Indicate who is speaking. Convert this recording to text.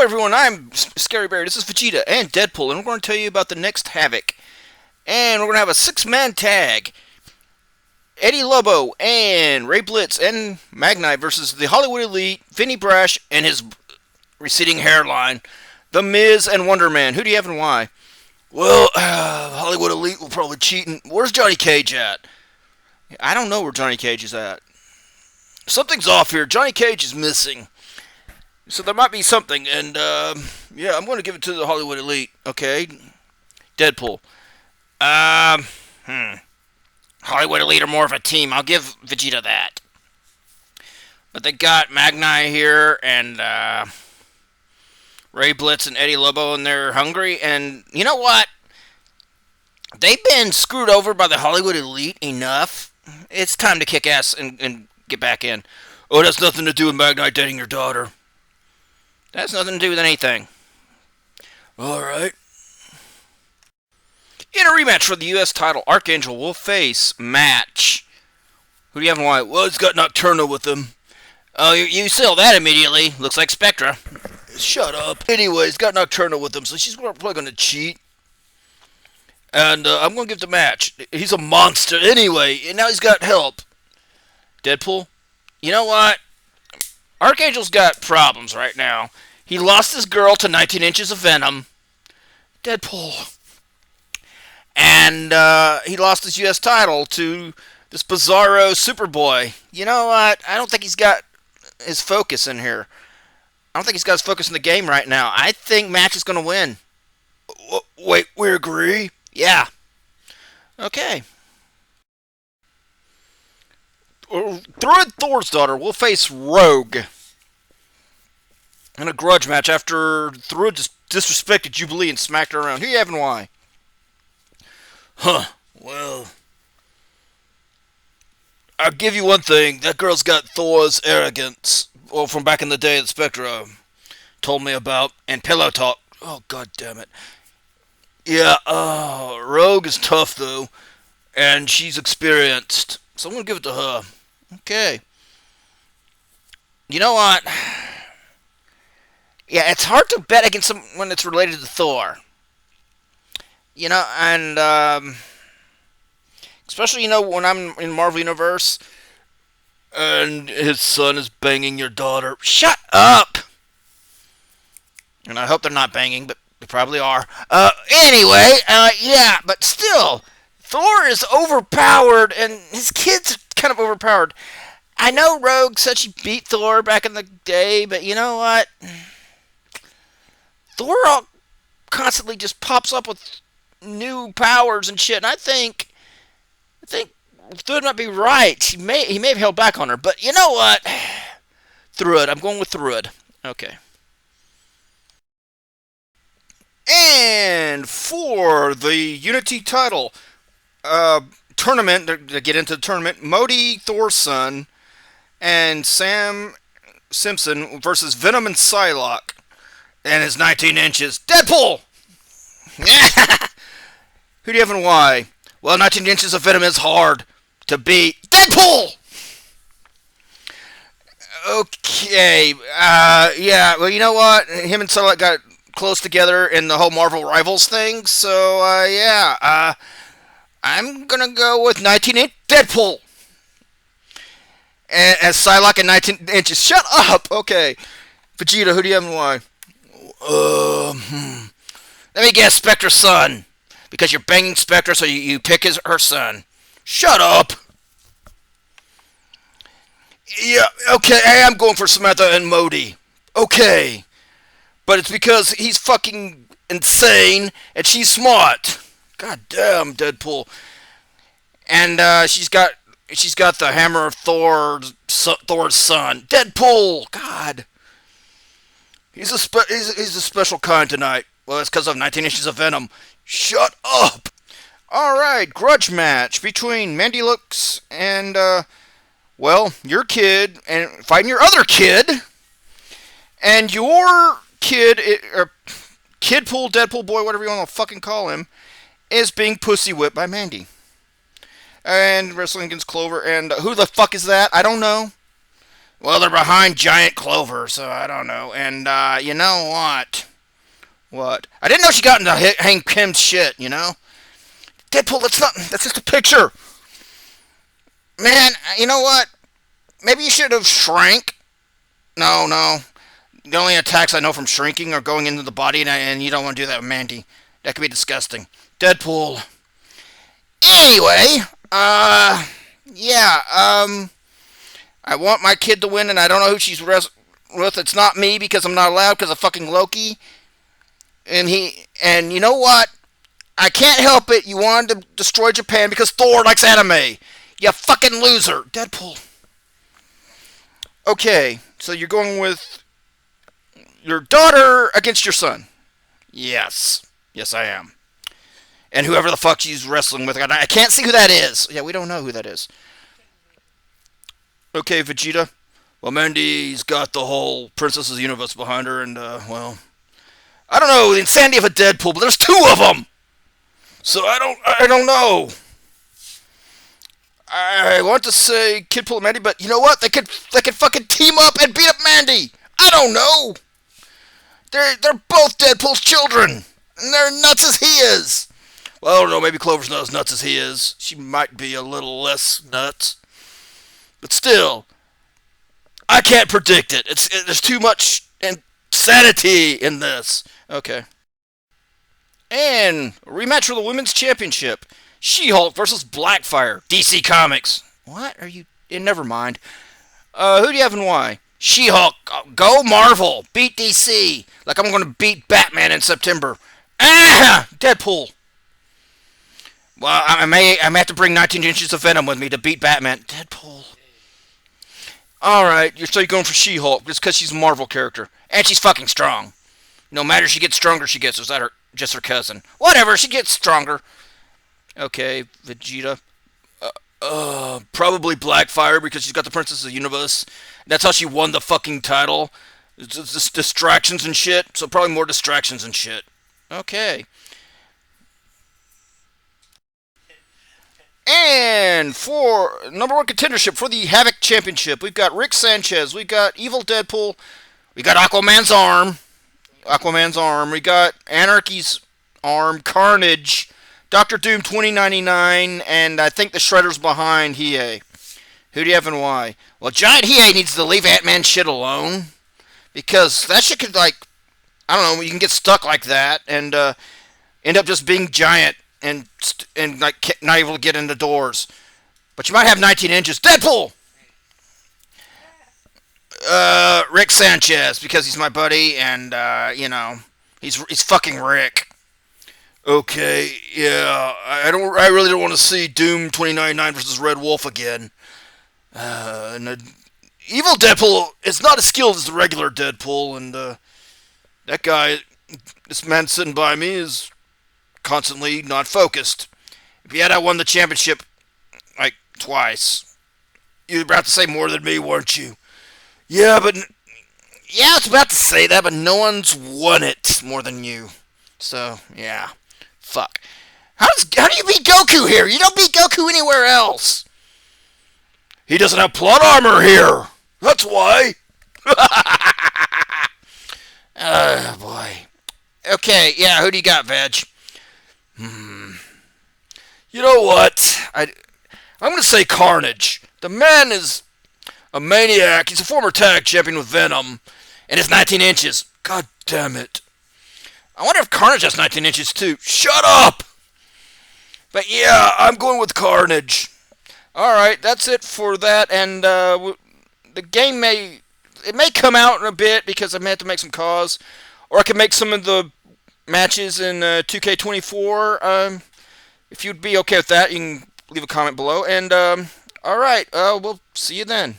Speaker 1: Hello everyone, I'm Scary Bear, this is Vegeta and Deadpool, and we're going to tell you about the next Havoc. And we're going to have a 6-man tag. Eddie Lobo and Ray Blitz and Magnite versus the Hollywood Elite, Vinny Brash and his receding hairline, The Miz and Wonder Man. Who do you have and why? Well, Hollywood Elite will probably cheat. Where's Johnny Cage at? I don't know where Johnny Cage is at. Something's off here. Johnny Cage is missing. So there might be something, and yeah, I'm going to give it to the Hollywood Elite. Okay, Deadpool. Hollywood Elite are more of a team. I'll give Vegeta that. But they got Magnai here and Ray Blitz and Eddie Lobo, and they're hungry. And you know what? They've been screwed over by the Hollywood Elite enough. It's time to kick ass and get back in. Oh, that's nothing to do with Magnai dating your daughter. That's nothing to do with anything. Alright. In a rematch for the U.S. title, Archangel will face Match. Who do you have and why? Well, he's got Nocturno with him. Oh, you seal that immediately. Looks like Spectra. Shut up. Anyway, he's got Nocturno with him, so she's probably going to cheat. And I'm going to give the Match. He's a monster anyway, and now he's got help. Deadpool? You know what? Archangel's got problems right now. He lost his girl to 19 inches of venom. Deadpool. And he lost his U.S. title to this bizarro Superboy. You know what? I don't think he's got his focus in here. I don't think he's got his focus in the game right now. I think Match is going to win. Wait, we agree? Yeah. Okay. Thruid Thor's daughter will face Rogue in a grudge match after Thruid disrespected Jubilee and smacked her around. Who you have and why? Well, I'll give you one thing. That girl's got Thor's arrogance. Well, from back in the day that Spectra told me about. And pillow talk. Oh, god damn it. Yeah, Rogue is tough, though. And she's experienced. So I'm going to give it to her. Okay. You know what? Yeah, it's hard to bet against someone that's related to Thor. You know, and especially, you know, when I'm in Marvel Universe and his son is banging your daughter. Shut up! And I hope they're not banging, but they probably are. Anyway, yeah, but still, Thor is overpowered, and his kids are kind of overpowered. I know Rogue said she beat Thor back in the day, but you know what? Thor constantly just pops up with new powers and shit, and I think Thruid might be right. He may have held back on her, but you know what? Thruid. I'm going with Thruid. Okay. And for the Unity title tournament, to get into the tournament, Modi, Thor's son, and Sam Simpson versus Venom and Psylocke. And his 19 inches. Deadpool! Who do you have and why? Well, 19 inches of venom is hard to beat. Deadpool! Okay. Yeah, well, you know what? Him and Psylocke got close together in the whole Marvel Rivals thing. So, yeah. I'm going to go with 19 inch Deadpool. And as Psylocke and 19 inches. Shut up! Okay. Vegeta, who do you have and why? Let me guess, Spectra's son. Because you're banging Spectra, so you pick her son. Shut up! Yeah, okay, I'm going for Samantha and Modi. Okay. But it's because he's fucking insane, and she's smart. God damn, Deadpool. And, she's got the hammer of Thor's son. Deadpool! God. He's a special kind tonight. Well, it's because of 19 inches of venom. Shut up! Alright, grudge match between Mandy Looks and, well, your kid and fighting your other kid. And your kid, or Kidpool, Deadpool boy, whatever you want to fucking call him, is being pussy whipped by Mandy. And wrestling against Clover, and who the fuck is that? I don't know. Well, they're behind Giant Clover, so I don't know. And, you know what? What? I didn't know she got into Hank Pym's shit, you know? Deadpool, that's just a picture. Man, you know what? Maybe you should have shrank. No, no. The only attacks I know from shrinking are going into the body, and you don't want to do that with Mandy. That could be disgusting. Deadpool. Anyway, yeah, I want my kid to win, and I don't know who she's with. It's not me because I'm not allowed because of fucking Loki. And you know what? I can't help it. You wanted to destroy Japan because Thor likes anime. You fucking loser. Deadpool. Okay, so you're going with your daughter against your son. Yes. Yes, I am. And whoever the fuck she's wrestling with. I can't see who that is. Yeah, we don't know who that is. Okay, Vegeta. Well, Mandy's got the whole Princess of the Universe behind her, and, well... I don't know, the insanity of a Deadpool, but there's two of them! So I don't know. I want to say Kidpool and Mandy, but you know what? They could fucking team up and beat up Mandy! I don't know! They're both Deadpool's children! And they're nuts as he is! Well, I don't know, maybe Clover's not as nuts as he is. She might be a little less nuts. But still, I can't predict it. There's too much insanity in this. Okay. And a rematch for the Women's Championship. She-Hulk versus Blackfire. DC Comics. What are you... never mind. Who do you have and why? She-Hulk. Go Marvel. Beat DC. Like I'm going to beat Batman in September. Ah! Deadpool. Well, I may have to bring 19 inches of Venom with me to beat Batman. Deadpool. Alright, so you're going for She-Hulk just because she's a Marvel character. And she's fucking strong. No matter she gets stronger, she gets. Or is that just her cousin? Whatever, she gets stronger. Okay, Vegeta. Probably Blackfire because she's got the Princess of the Universe. That's how she won the fucking title. It's just distractions and shit. So probably more distractions and shit. Okay. And for number one contendership for the Havoc Championship, we've got Rick Sanchez, we've got Evil Deadpool, we got Aquaman's arm, we got Anarchy's arm, Carnage, Doctor Doom 2099, and I think the Shredder's behind Hiei. Who do you have and why? Well, Giant Hiei needs to leave Ant-Man shit alone, because that shit could, like, I don't know, you can get stuck like that, and end up just being giant. And like not able to get into doors, but you might have 19 inches. Deadpool. Rick Sanchez because he's my buddy, and you know he's fucking Rick. Okay, yeah, I really don't want to see Doom 2099 versus Red Wolf again. Evil Deadpool is not as skilled as the regular Deadpool, and that guy, this man sitting by me is constantly not focused. If you had won the championship like twice, you were about to say more than me, weren't you? Yeah, I was about to say that, but no one's won it more than you. So yeah, fuck. How do you beat Goku here? You don't beat Goku anywhere else. He doesn't have plot armor here. That's why. Oh boy. Okay, yeah. Who do you got, Veg? You know what? I'm going to say Carnage. The man is a maniac. He's a former tag champion with Venom. And it's 19 inches. God damn it. I wonder if Carnage has 19 inches too. Shut up! But yeah, I'm going with Carnage. Alright, that's it for that. And the game may come out in a bit because I may have to make some calls. Or I can make some of the matches in 2K24. If you'd be okay with that, you can leave a comment below. And alright, we'll see you then.